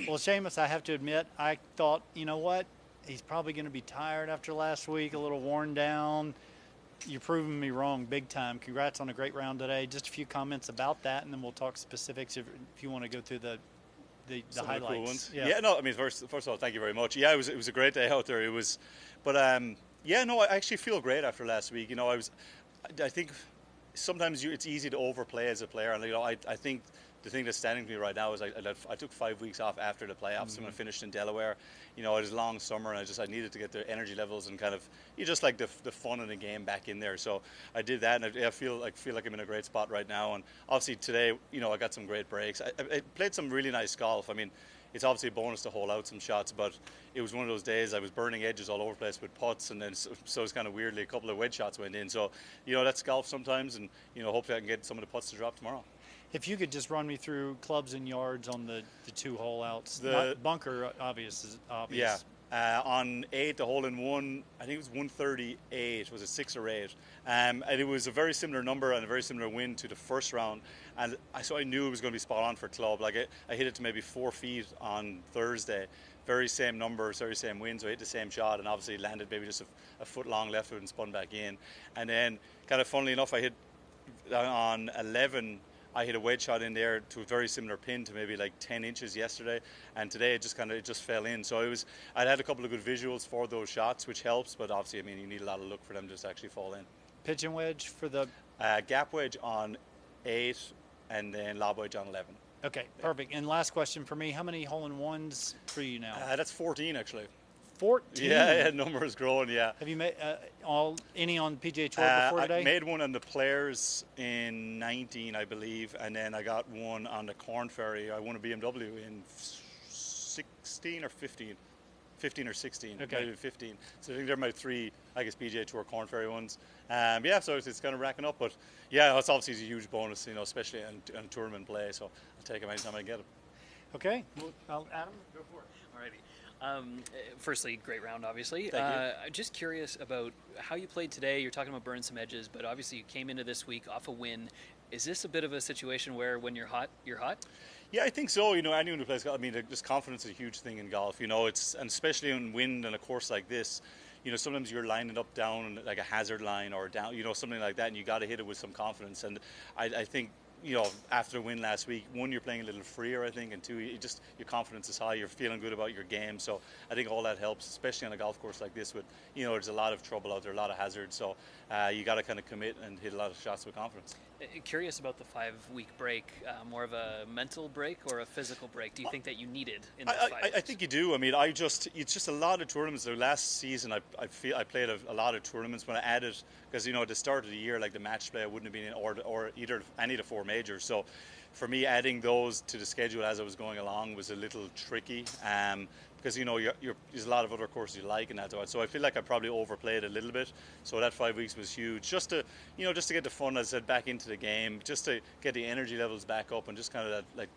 Well, Seamus, I have to admit, I thought, you know what? He's probably going to be tired after last week, a little worn down. You're proving me wrong big time. Congrats on a great round today. Just a few comments about that, and then we'll talk specifics if you want to go through the Some highlights. of the cool ones. Yeah. Yeah, no, I mean, first of all, thank you very much. Yeah, it was a great day out there. It was, but yeah, no, I actually feel great after last week. You know, I think sometimes it's easy to overplay as a player, and I think the thing that's standing to me right now is I took 5 weeks off after the playoffs when I finished in Delaware. You know, it was a long summer, and I needed to get the energy levels and kind of just like the fun in the game back in there. So I did that, and I feel like I'm in a great spot right now. And obviously today, you know, I got some great breaks. I played some really nice golf. I mean, it's obviously a bonus to hole out some shots, but it was one of those days I was burning edges all over the place with putts, and then so it's kind of weirdly a couple of wedge shots went in. So, you know, that's golf sometimes, and, you know, hopefully I can get some of the putts to drop tomorrow. If you could just run me through clubs and yards on the two hole outs. The bunker is obvious. Yeah. On 8, the hole in one, I think it was 138, was it 6 or 8? And it was a very similar number and a very similar win to the first round. And so I knew it was going to be spot on for club. Like I hit it to maybe 4 feet on Thursday. Very same numbers, very same win. So I hit the same shot and obviously landed maybe just a foot long left of it and spun back in. And then, kind of funnily enough, I hit on 11. I hit a wedge shot in there to a very similar pin to maybe like 10 inches yesterday, and today it just fell in. So I'd had a couple of good visuals for those shots, which helps, but obviously, I mean, you need a lot of luck for them to actually fall in. Pitching wedge for the gap wedge on 8, and then lob wedge on 11. Okay, perfect. And last question for me: how many hole-in-ones for you now? That's 14 actually. 14. Yeah, number is growing. Yeah. Have you made any on PGA Tour before today? I made one on the Players in 19, I believe, and then I got one on the Corn Ferry. I won a BMW in 16 or 15. 15 or 16, okay. Maybe 15. So I think they're my 3, I guess, PGA Tour Corn Ferry ones. Yeah, so it's kind of racking up, but yeah, it's obviously a huge bonus, you know, especially on tournament play. So I'll take them anytime I get them. Okay, well, Adam, go for it. Alrighty. Firstly, great round, obviously. Thank you. I'm just curious about how you played today. You're talking about burning some edges, but obviously you came into this week off a win. Is this a bit of a situation where when you're hot, you're hot? Yeah, I think so. You know, anyone who plays golf, I mean, just confidence is a huge thing in golf. You know, and especially in wind and a course like this, you know, sometimes you're lining up down like a hazard line or down, you know, something like that, and you got to hit it with some confidence. And I think, you know, after the win last week, 1, you're playing a little freer, I think, and 2, your confidence is high, you're feeling good about your game. So I think all that helps, especially on a golf course like this with, you know, there's a lot of trouble out there, a lot of hazards. So you got to kind of commit and hit a lot of shots with confidence. Curious about the 5-week break, more of a mental break or a physical break? Do you think that you needed in the 5 weeks? I think you do. I mean, it's just a lot of tournaments. The last season, I played a lot of tournaments when I added, because, you know, at the start of the year, like the match play, I wouldn't have been in, or either any of the 4 majors. So for me, adding those to the schedule as I was going along was a little tricky. Because, you know, there's a lot of other courses you like and that. So I feel like I probably overplayed a little bit. So that 5 weeks was huge, just to get the fun, as I said, back into the game, just to get the energy levels back up, and just kind of that, like,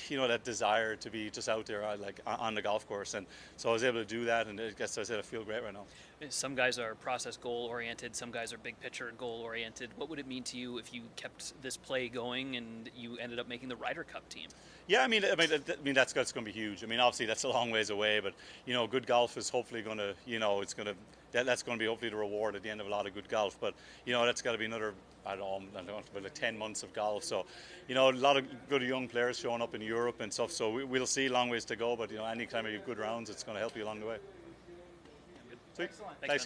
you know, that desire to be just out there, like on the golf course. And so I was able to do that, and I guess I said I feel great right now. Some guys are process goal oriented, some guys are big picture goal oriented. What would it mean to you if you kept this play going and you ended up making the Ryder Cup team? Yeah, I mean that's going to be huge. I mean, obviously that's a long ways away, but, you know, good golf is hopefully going to, you know, that's going to be hopefully the reward at the end of a lot of good golf. But, you know, that's got to be another, I don't know, like 10 months of golf. So, you know, a lot of good young players showing up in Europe and stuff. So we'll see, long ways to go. But, you know, any time you have good rounds, it's going to help you along the way. Excellent. Thanks, guys.